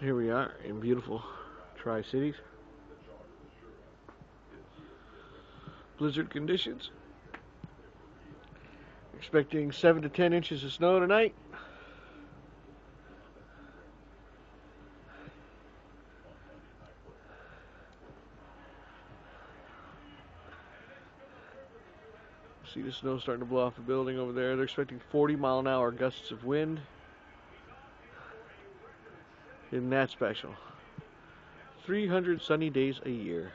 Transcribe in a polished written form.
Here we are in beautiful Tri-Cities. Blizzard conditions. Expecting 7 to 10 inches of snow tonight. See the snow starting to blow off the building over there. They're expecting 40-mile-an-hour gusts of wind. Isn't that special? 300 sunny days a year.